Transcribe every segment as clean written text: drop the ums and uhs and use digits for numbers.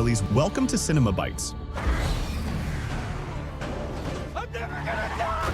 Millie's Welcome to Cinema Bites. I'm never gonna die!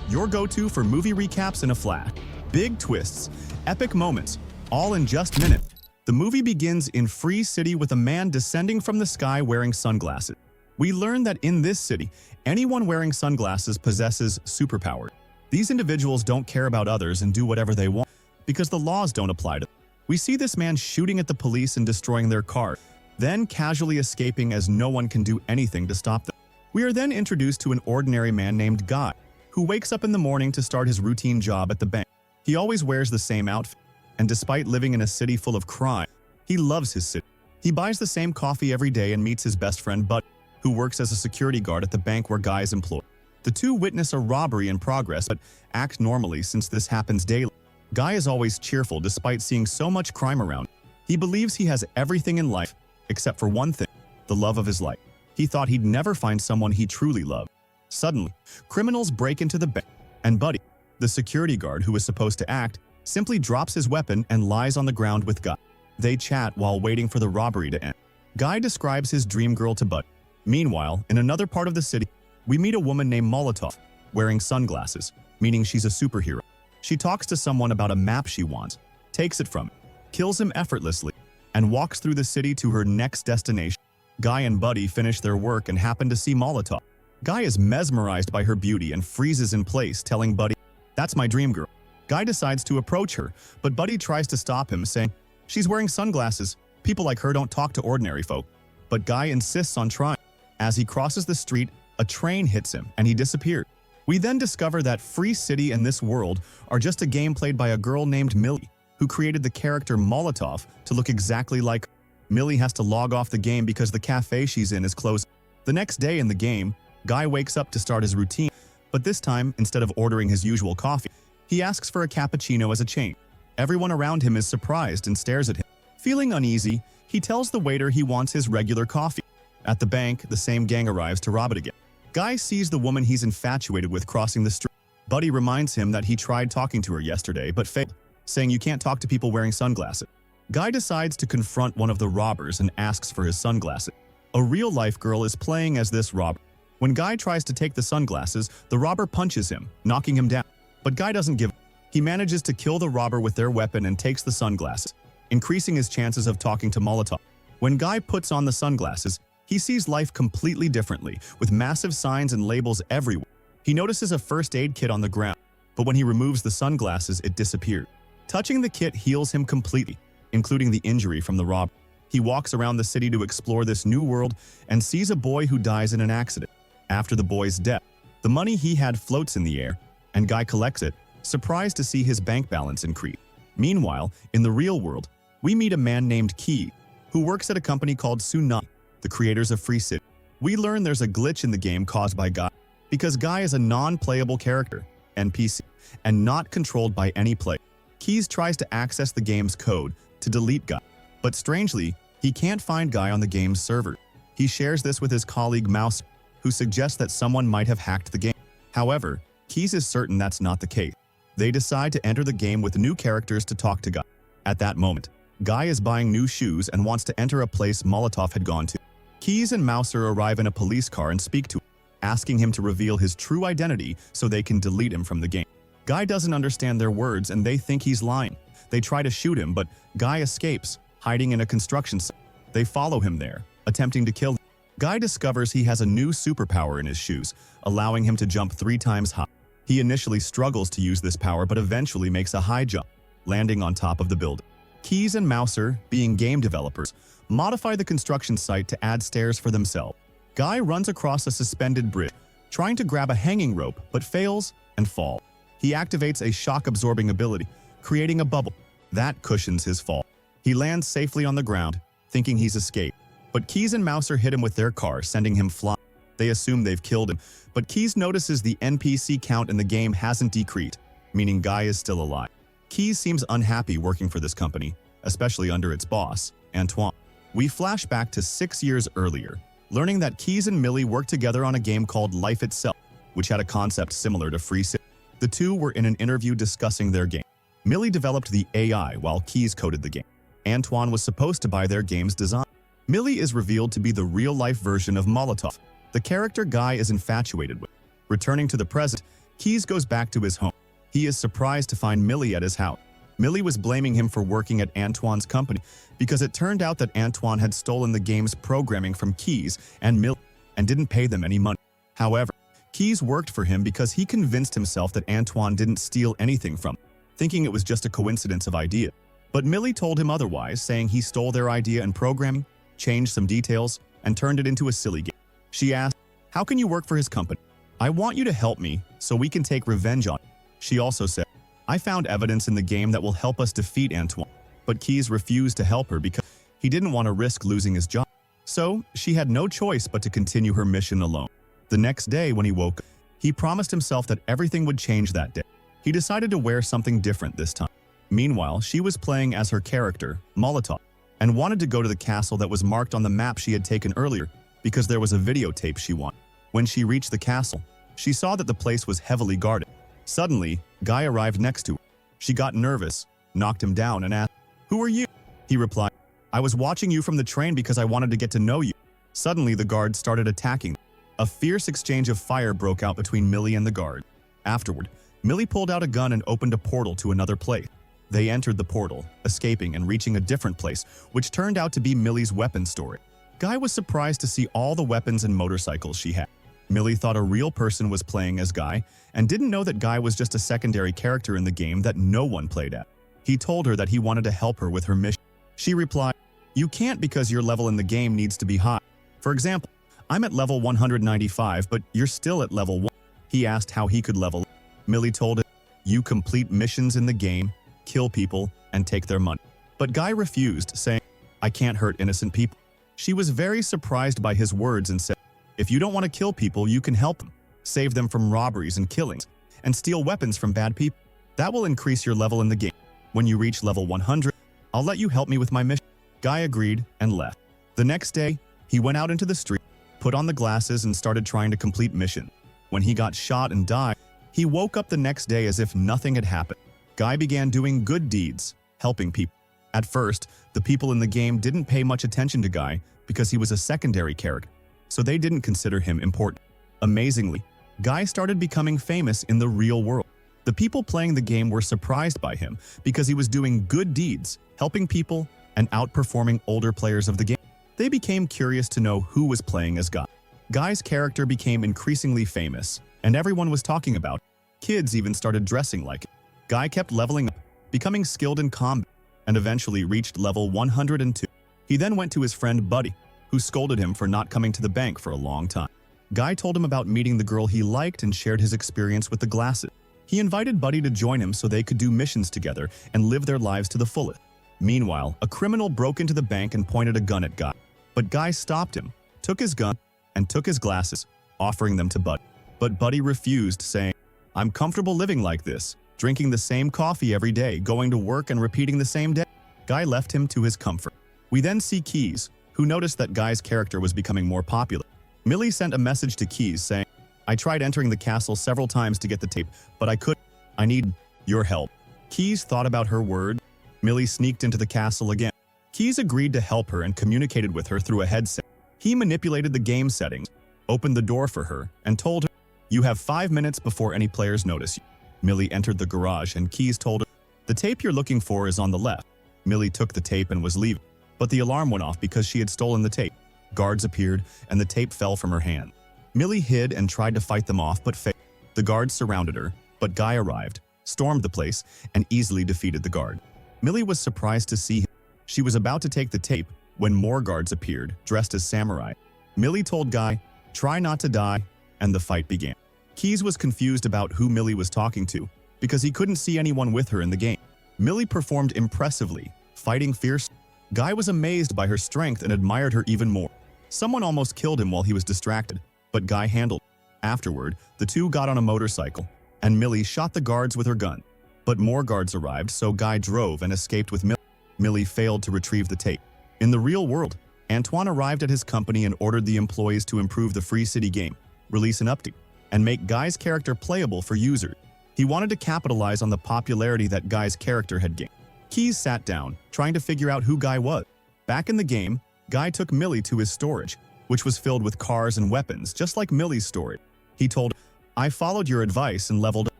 Your go-to for movie recaps in a flash. Big twists, epic moments, all in just minutes. The movie begins in Free City with a man descending from the sky wearing sunglasses. We learn that in this city, anyone wearing sunglasses possesses superpowers. These individuals don't care about others and do whatever they want because the laws don't apply to them. We see this man shooting at the police and destroying their car, then casually escaping as no one can do anything to stop them. We are then introduced to an ordinary man named Guy, who wakes up in the morning to start his routine job at the bank. He always wears the same outfit, and despite living in a city full of crime, he loves his city. He buys the same coffee every day and meets his best friend Buddy, who works as a security guard at the bank where Guy is employed. The two witness a robbery in progress but act normally since this happens daily. Guy is always cheerful despite seeing so much crime around. He believes he has everything in life except for one thing, the love of his life. He thought he'd never find someone he truly loved. Suddenly, criminals break into the bank, and Buddy, the security guard who is supposed to act, simply drops his weapon and lies on the ground with Guy. They chat while waiting for the robbery to end. Guy describes his dream girl to Buddy. Meanwhile, in another part of the city, we meet a woman named Molotov, wearing sunglasses, meaning she's a superhero. She talks to someone about a map she wants, takes it from him, kills him effortlessly, and walks through the city to her next destination. Guy and Buddy finish their work and happen to see Molotov. Guy is mesmerized by her beauty and freezes in place, telling Buddy, "That's my dream girl." Guy decides to approach her, but Buddy tries to stop him, saying, "She's wearing sunglasses. People like her don't talk to ordinary folk." But Guy insists on trying. As he crosses the street, a train hits him and he disappears. We then discover that Free City and this world are just a game played by a girl named Millie, who created the character Molotov to look exactly like her. Millie has to log off the game because the cafe she's in is closed. The next day in the game, Guy wakes up to start his routine, but this time, instead of ordering his usual coffee, he asks for a cappuccino as a change. Everyone around him is surprised and stares at him. Feeling uneasy, he tells the waiter he wants his regular coffee. At the bank, the same gang arrives to rob it again. Guy sees the woman he's infatuated with crossing the street. Buddy reminds him that he tried talking to her yesterday but failed, saying you can't talk to people wearing sunglasses. Guy decides to confront one of the robbers and asks for his sunglasses. A real-life girl is playing as this robber. When Guy tries to take the sunglasses, the robber punches him, knocking him down. But Guy doesn't give up. He manages to kill the robber with their weapon and takes the sunglasses, increasing his chances of talking to Molotov. When Guy puts on the sunglasses, he sees life completely differently, with massive signs and labels everywhere. He notices a first aid kit on the ground, but when he removes the sunglasses, it disappears. Touching the kit heals him completely, including the injury from the robber. He walks around the city to explore this new world and sees a boy who dies in an accident. After the boy's death, the money he had floats in the air, and Guy collects it, surprised to see his bank balance increase. Meanwhile, in the real world, we meet a man named Key, who works at a company called Tsunami, the creators of Free City. We learn there's a glitch in the game caused by Guy, because Guy is a non-playable character, NPC, and not controlled by any player. Keys tries to access the game's code to delete Guy, but strangely, he can't find Guy on the game's server. He shares this with his colleague Mouse, who suggests that someone might have hacked the game. However, Keys is certain that's not the case. They decide to enter the game with new characters to talk to Guy. At that moment, Guy is buying new shoes and wants to enter a place Molotov had gone to. Keys and Mouser arrive in a police car and speak to him, asking him to reveal his true identity so they can delete him from the game. Guy doesn't understand their words and they think he's lying. They try to shoot him, but Guy escapes, hiding in a construction site. They follow him there, attempting to kill him. Guy discovers he has a new superpower in his shoes, allowing him to jump 3 times high. He initially struggles to use this power but eventually makes a high jump, landing on top of the building. Keys and Mouser, being game developers, modify the construction site to add stairs for themselves. Guy runs across a suspended bridge, trying to grab a hanging rope but fails and falls. He activates a shock-absorbing ability, creating a bubble. That cushions his fall. He lands safely on the ground, thinking he's escaped. But Keys and Mouser hit him with their car, sending him flying. They assume they've killed him, but Keys notices the NPC count in the game hasn't decreased, meaning Guy is still alive. Keys seems unhappy working for this company, especially under its boss, Antoine. We flash back to 6 years earlier, learning that Keys and Millie worked together on a game called Life Itself, which had a concept similar to Free City. The two were in an interview discussing their game. Millie developed the AI while Keys coded the game. Antoine was supposed to buy their game's design. Millie is revealed to be the real-life version of Molotov, the character Guy is infatuated with. Returning to the present, Keys goes back to his home. He is surprised to find Millie at his house. Millie was blaming him for working at Antoine's company because it turned out that Antoine had stolen the game's programming from Keys and Millie and didn't pay them any money. However, Keys worked for him because he convinced himself that Antoine didn't steal anything from him, thinking it was just a coincidence of idea. But Millie told him otherwise, saying he stole their idea and programming, changed some details, and turned it into a silly game. She asked, "How can you work for his company? I want you to help me so we can take revenge on him." She also said, "I found evidence in the game that will help us defeat Antoine." But Keys refused to help her because he didn't want to risk losing his job. So she had no choice but to continue her mission alone. The next day when he woke up, he promised himself that everything would change that day. He decided to wear something different this time. Meanwhile, she was playing as her character, Molotov, and wanted to go to the castle that was marked on the map she had taken earlier because there was a videotape she wanted. When she reached the castle, she saw that the place was heavily guarded. Suddenly, Guy arrived next to her. She got nervous, knocked him down, and asked, "Who are you?" He replied, "I was watching you from the train because I wanted to get to know you." Suddenly, the guards started attacking them. A fierce exchange of fire broke out between Millie and the guard. Afterward, Millie pulled out a gun and opened a portal to another place. They entered the portal, escaping and reaching a different place, which turned out to be Millie's weapon storage. Guy was surprised to see all the weapons and motorcycles she had. Millie thought a real person was playing as Guy and didn't know that Guy was just a secondary character in the game that no one played at. He told her that he wanted to help her with her mission. She replied, "You can't because your level in the game needs to be high. For example, I'm at level 195, but you're still at level 1. He asked how he could level up. Millie told him, "You complete missions in the game, kill people, and take their money." But Guy refused, saying, "I can't hurt innocent people." She was very surprised by his words and said, "If you don't want to kill people, you can help them, save them from robberies and killings, and steal weapons from bad people. That will increase your level in the game. When you reach level 100, I'll let you help me with my mission." Guy agreed and left. The next day, he went out into the street, put on the glasses, and started trying to complete mission. When he got shot and died, he woke up the next day as if nothing had happened. Guy began doing good deeds, helping people. At first, the people in the game didn't pay much attention to Guy because he was a secondary character, so they didn't consider him important. Amazingly, Guy started becoming famous in the real world. The people playing the game were surprised by him because he was doing good deeds, helping people, and outperforming older players of the game. They became curious to know who was playing as Guy. Guy's character became increasingly famous, and everyone was talking about it. Kids even started dressing like it. Guy kept leveling up, becoming skilled in combat, and eventually reached level 102. He then went to his friend Buddy, who scolded him for not coming to the bank for a long time. Guy told him about meeting the girl he liked and shared his experience with the glasses. He invited Buddy to join him so they could do missions together and live their lives to the fullest. Meanwhile, a criminal broke into the bank and pointed a gun at Guy. But Guy stopped him, took his gun, and took his glasses, offering them to Buddy. But Buddy refused, saying, "I'm comfortable living like this, drinking the same coffee every day, going to work and repeating the same day." Guy left him to his comfort. We then see Keys, who noticed that Guy's character was becoming more popular. Millie sent a message to Keys saying, "I tried entering the castle several times to get the tape, but I couldn't. I need your help." Keys thought about her word. Millie sneaked into the castle again. Keys agreed to help her and communicated with her through a headset. He manipulated the game settings, opened the door for her, and told her, "You have 5 minutes before any players notice you." Millie entered the garage and Keys told her, "The tape you're looking for is on the left." Millie took the tape and was leaving, but the alarm went off because she had stolen the tape. Guards appeared and the tape fell from her hand. Millie hid and tried to fight them off but failed. The guards surrounded her, but Guy arrived, stormed the place, and easily defeated the guard. Millie was surprised to see him. She was about to take the tape when more guards appeared, dressed as samurai. Millie told Guy, "Try not to die," and the fight began. Keys was confused about who Millie was talking to because he couldn't see anyone with her in the game. Millie performed impressively, fighting fiercely. Guy was amazed by her strength and admired her even more. Someone almost killed him while he was distracted, but Guy handled it. Afterward, the two got on a motorcycle, and Millie shot the guards with her gun. But more guards arrived, so Guy drove and escaped with Millie. Millie failed to retrieve the tape. In the real world, Antoine arrived at his company and ordered the employees to improve the Free City game, release an update, and make Guy's character playable for users. He wanted to capitalize on the popularity that Guy's character had gained. Keys sat down, trying to figure out who Guy was. Back in the game, Guy took Millie to his storage, which was filled with cars and weapons, just like Millie's storage. He told her, "I followed your advice and leveled up."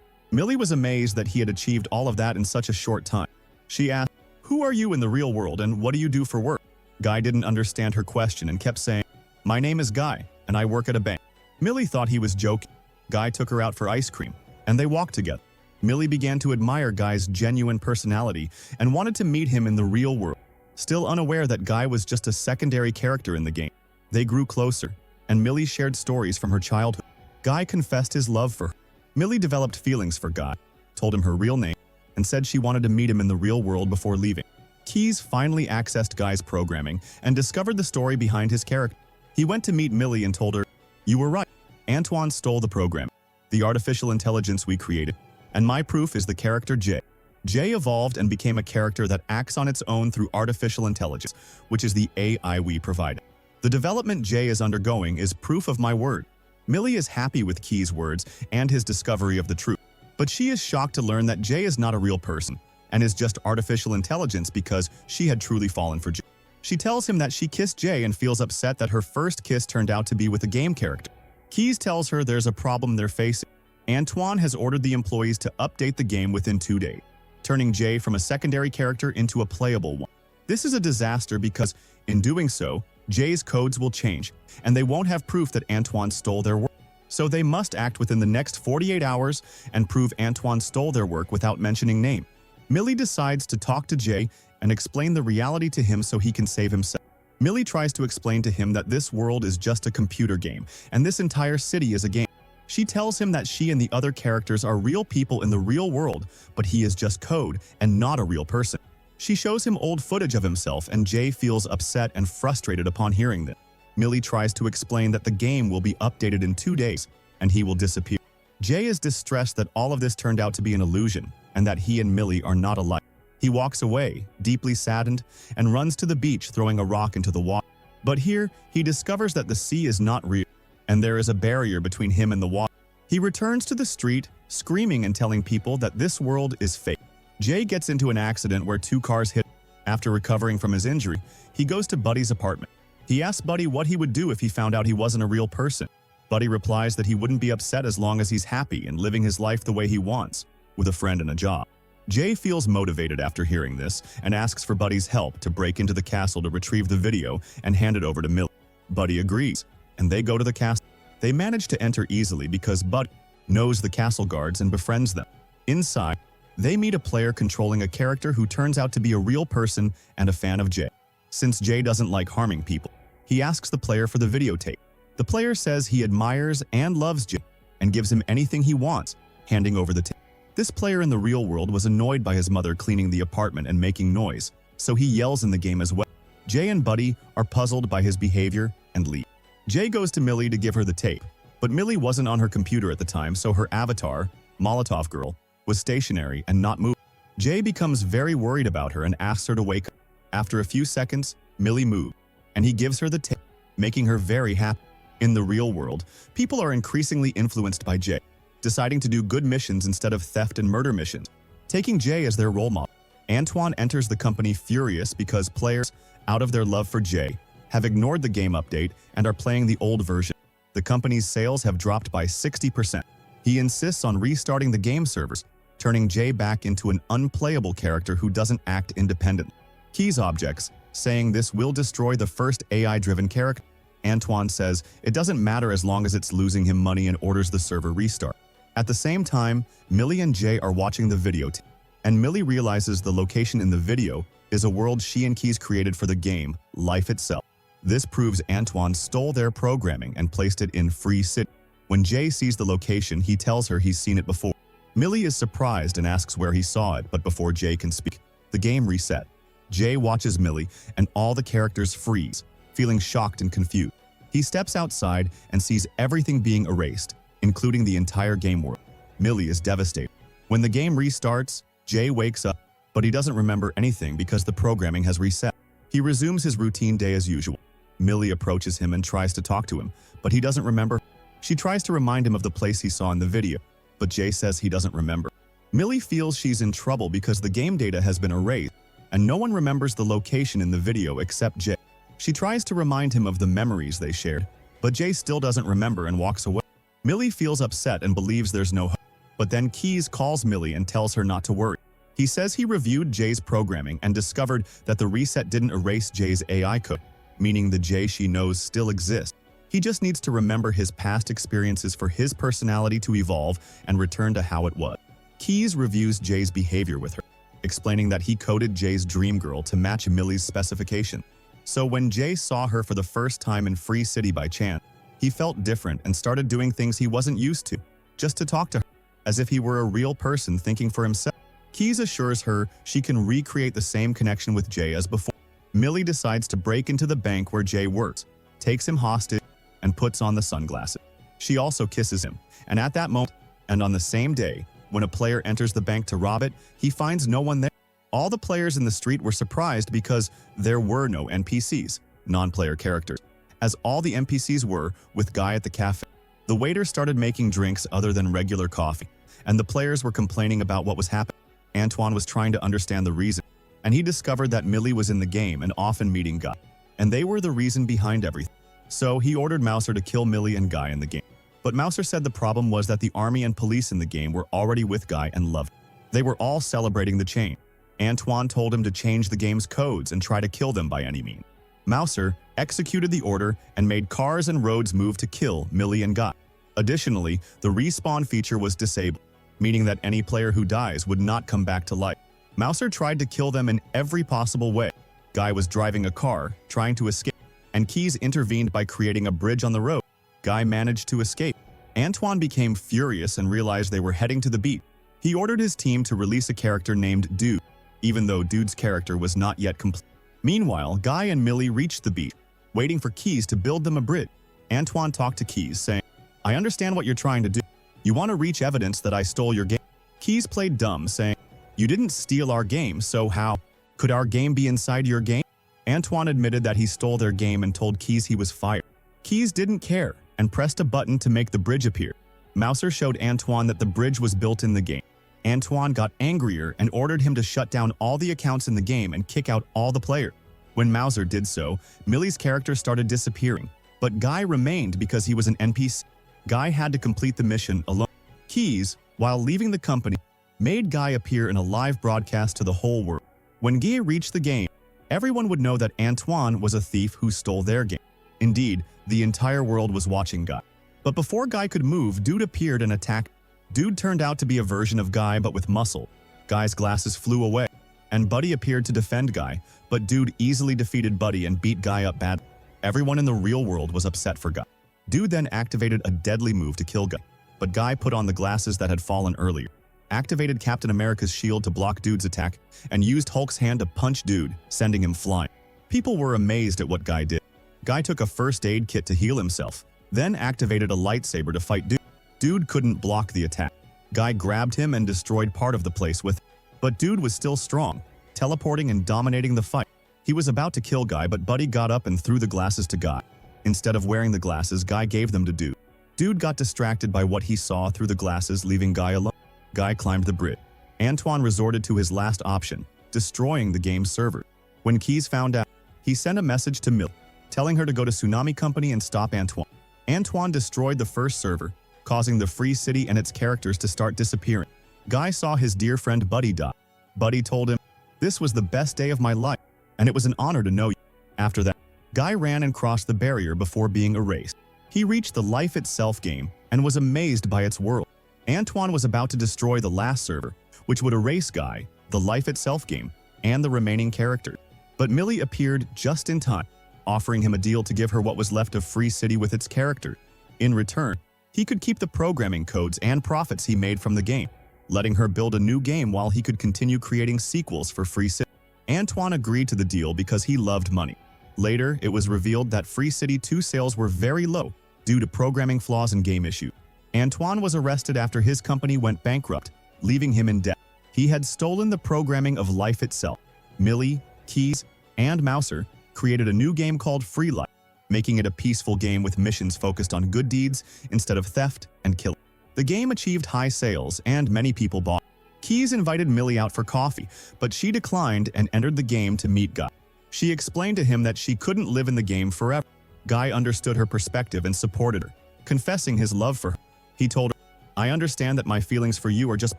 Millie was amazed that he had achieved all of that in such a short time. She asked, "Who are you in the real world and what do you do for work?" Guy didn't understand her question and kept saying, "My name is Guy, and I work at a bank." Millie thought he was joking. Guy took her out for ice cream, and they walked together. Millie began to admire Guy's genuine personality and wanted to meet him in the real world. Still unaware that Guy was just a secondary character in the game, they grew closer, and Millie shared stories from her childhood. Guy confessed his love for her. Millie developed feelings for Guy, told him her real name, and said she wanted to meet him in the real world before leaving. Keys finally accessed Guy's programming and discovered the story behind his character. He went to meet Millie and told her, "You were right. Antoine stole the program, the artificial intelligence we created, and my proof is the character Jay. Jay evolved and became a character that acts on its own through artificial intelligence, which is the AI we provided. The development Jay is undergoing is proof of my word." Millie is happy with Key's words and his discovery of the truth, but she is shocked to learn that Jay is not a real person and is just artificial intelligence because she had truly fallen for Jay. She tells him that she kissed Jay and feels upset that her first kiss turned out to be with a game character. Keys tells her there's a problem they're facing. Antoine has ordered the employees to update the game within 2 days, turning Jay from a secondary character into a playable one. This is a disaster because, in doing so, Jay's codes will change, and they won't have proof that Antoine stole their work. So they must act within the next 48 hours and prove Antoine stole their work without mentioning name. Millie decides to talk to Jay and explain the reality to him so he can save himself. Millie tries to explain to him that this world is just a computer game, and this entire city is a game. She tells him that she and the other characters are real people in the real world, but he is just code and not a real person. She shows him old footage of himself, and Jay feels upset and frustrated upon hearing this. Millie tries to explain that the game will be updated in 2 days, and he will disappear. Jay is distressed that all of this turned out to be an illusion, and that he and Millie are not alike. He walks away, deeply saddened, and runs to the beach, throwing a rock into the water. But here, he discovers that the sea is not real, and there is a barrier between him and the water. He returns to the street, screaming and telling people that this world is fake. Jay gets into an accident where 2 cars hit him. After recovering from his injury, he goes to Buddy's apartment. He asks Buddy what he would do if he found out he wasn't a real person. Buddy replies that he wouldn't be upset as long as he's happy and living his life the way he wants, with a friend and a job. Jay feels motivated after hearing this and asks for Buddy's help to break into the castle to retrieve the video and hand it over to Millie. Buddy agrees, and they go to the castle. They manage to enter easily because Buddy knows the castle guards and befriends them. Inside, they meet a player controlling a character who turns out to be a real person and a fan of Jay. Since Jay doesn't like harming people, he asks the player for the videotape. The player says he admires and loves Jay and gives him anything he wants, handing over the tape. This player in the real world was annoyed by his mother cleaning the apartment and making noise, so he yells in the game as well. Jay and Buddy are puzzled by his behavior and leave. Jay goes to Millie to give her the tape, but Millie wasn't on her computer at the time, so her avatar, Molotov Girl, was stationary and not moving. Jay becomes very worried about her and asks her to wake up. After a few seconds, Millie moved, and he gives her the tape, making her very happy. In the real world, people are increasingly influenced by Jay, deciding to do good missions instead of theft and murder missions, taking Jay as their role model. Antoine enters the company furious because players, out of their love for Jay, have ignored the game update and are playing the old version. The company's sales have dropped by 60%. He insists on restarting the game servers, turning Jay back into an unplayable character who doesn't act independently. Keys objects, saying this will destroy the first AI-driven character. Antoine says it doesn't matter as long as it's losing him money and orders the server restart. At the same time, Millie and Jay are watching the video tape, and Millie realizes the location in the video is a world she and Keys created for the game, life itself. This proves Antoine stole their programming and placed it in Free City. When Jay sees the location, he tells her he's seen it before. Millie is surprised and asks where he saw it, but before Jay can speak, the game reset. Jay watches Millie, and all the characters freeze, feeling shocked and confused. He steps outside and sees everything being erased, including the entire game world. Millie is devastated. When the game restarts, Jay wakes up, but he doesn't remember anything because the programming has reset. He resumes his routine day as usual. Millie approaches him and tries to talk to him, but he doesn't remember. She tries to remind him of the place he saw in the video, but Jay says he doesn't remember. Millie feels she's in trouble because the game data has been erased, and no one remembers the location in the video except Jay. She tries to remind him of the memories they shared, but Jay still doesn't remember and walks away. Millie feels upset and believes there's no hope, but then Keys calls Millie and tells her not to worry. He says he reviewed Jay's programming and discovered that the reset didn't erase Jay's AI code, meaning the Jay she knows still exists. He just needs to remember his past experiences for his personality to evolve and return to how it was. Keys reviews Jay's behavior with her, explaining that he coded Jay's dream girl to match Millie's specification. So when Jay saw her for the first time in Free City by chance, he felt different and started doing things he wasn't used to, just to talk to her, as if he were a real person thinking for himself. Keys assures her she can recreate the same connection with Jay as before. Millie decides to break into the bank where Jay works, takes him hostage, and puts on the sunglasses. She also kisses him, and at that moment, and on the same day, when a player enters the bank to rob it, he finds no one there. All the players in the street were surprised because there were no NPCs, non-player characters, as all the NPCs were with Guy at the cafe. The waiter started making drinks other than regular coffee, and the players were complaining about what was happening. Antoine was trying to understand the reason, and he discovered that Millie was in the game and often meeting Guy, and they were the reason behind everything. So he ordered Mouser to kill Millie and Guy in the game. But Mouser said the problem was that the army and police in the game were already with Guy and loved him. They were all celebrating the change. Antoine told him to change the game's codes and try to kill them by any means. Mouser executed the order and made cars and roads move to kill Millie and Guy. Additionally, the respawn feature was disabled, meaning that any player who dies would not come back to life. Mouser tried to kill them in every possible way. Guy was driving a car, trying to escape, and Keys intervened by creating a bridge on the road. Guy managed to escape. Antoine became furious and realized they were heading to the beach. He ordered his team to release a character named Dude, even though Dude's character was not yet complete. Meanwhile, Guy and Millie reached the beach, waiting for Keys to build them a bridge. Antoine talked to Keys, saying, "I understand what you're trying to do. You want to reach evidence that I stole your game." Keys played dumb, saying, "You didn't steal our game, so how could our game be inside your game?" Antoine admitted that he stole their game and told Keys he was fired. Keys didn't care and pressed a button to make the bridge appear. Mouser showed Antoine that the bridge was built in the game. Antoine got angrier and ordered him to shut down all the accounts in the game and kick out all the players. When Mouser did so, Millie's character started disappearing, but Guy remained because he was an NPC. Guy had to complete the mission alone. Keys, while leaving the company, made Guy appear in a live broadcast to the whole world. When Guy reached the game, everyone would know that Antoine was a thief who stole their game. Indeed, the entire world was watching Guy. But before Guy could move, Dude appeared and attacked. Dude turned out to be a version of Guy but with muscle. Guy's glasses flew away, and Buddy appeared to defend Guy, but Dude easily defeated Buddy and beat Guy up badly. Everyone in the real world was upset for Guy. Dude then activated a deadly move to kill Guy, but Guy put on the glasses that had fallen earlier, activated Captain America's shield to block Dude's attack, and used Hulk's hand to punch Dude, sending him flying. People were amazed at what Guy did. Guy took a first aid kit to heal himself, then activated a lightsaber to fight Dude. Dude couldn't block the attack. Guy grabbed him and destroyed part of the place with him. But Dude was still strong, teleporting and dominating the fight. He was about to kill Guy, but Buddy got up and threw the glasses to Guy. Instead of wearing the glasses, Guy gave them to Dude. Dude got distracted by what he saw through the glasses, leaving Guy alone. Guy climbed the bridge. Antoine resorted to his last option, destroying the game's server. When Keys found out, he sent a message to Millie, telling her to go to Tsunami Company and stop Antoine. Antoine destroyed the first server, causing the Free City and its characters to start disappearing. Guy saw his dear friend Buddy die. Buddy told him, "This was the best day of my life, and it was an honor to know you." After that, Guy ran and crossed the barrier before being erased. He reached the Life Itself game and was amazed by its world. Antoine was about to destroy the last server, which would erase Guy, the Life Itself game, and the remaining characters. But Millie appeared just in time, offering him a deal to give her what was left of Free City with its characters. In return, he could keep the programming codes and profits he made from the game, letting her build a new game while he could continue creating sequels for Free City. Antoine agreed to the deal because he loved money. Later, it was revealed that Free City 2 sales were very low due to programming flaws and game issues. Antoine was arrested after his company went bankrupt, leaving him in debt. He had stolen the programming of Life Itself. Millie, Keys, and Mouser created a new game called Free Life, making it a peaceful game with missions focused on good deeds instead of theft and killing. The game achieved high sales and many people bought it. Keys invited Millie out for coffee, but she declined and entered the game to meet Guy. She explained to him that she couldn't live in the game forever. Guy understood her perspective and supported her, confessing his love for her. He told her, "I understand that my feelings for you are just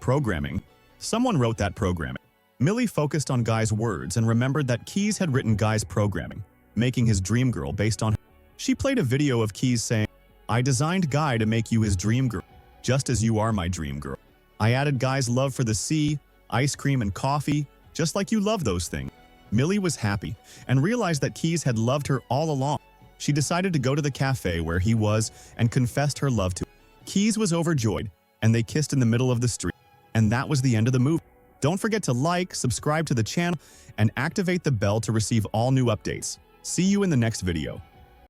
programming. Someone wrote that programming." Millie focused on Guy's words and remembered that Keys had written Guy's programming, making his dream girl based on her. She played a video of Keys saying, "I designed Guy to make you his dream girl, just as you are my dream girl. I added Guy's love for the sea, ice cream, and coffee, just like you love those things." Millie was happy and realized that Keys had loved her all along. She decided to go to the cafe where he was and confessed her love to him. Keys was overjoyed, and they kissed in the middle of the street. And that was the end of the movie. Don't forget to like, subscribe to the channel, and activate the bell to receive all new updates. See you in the next video.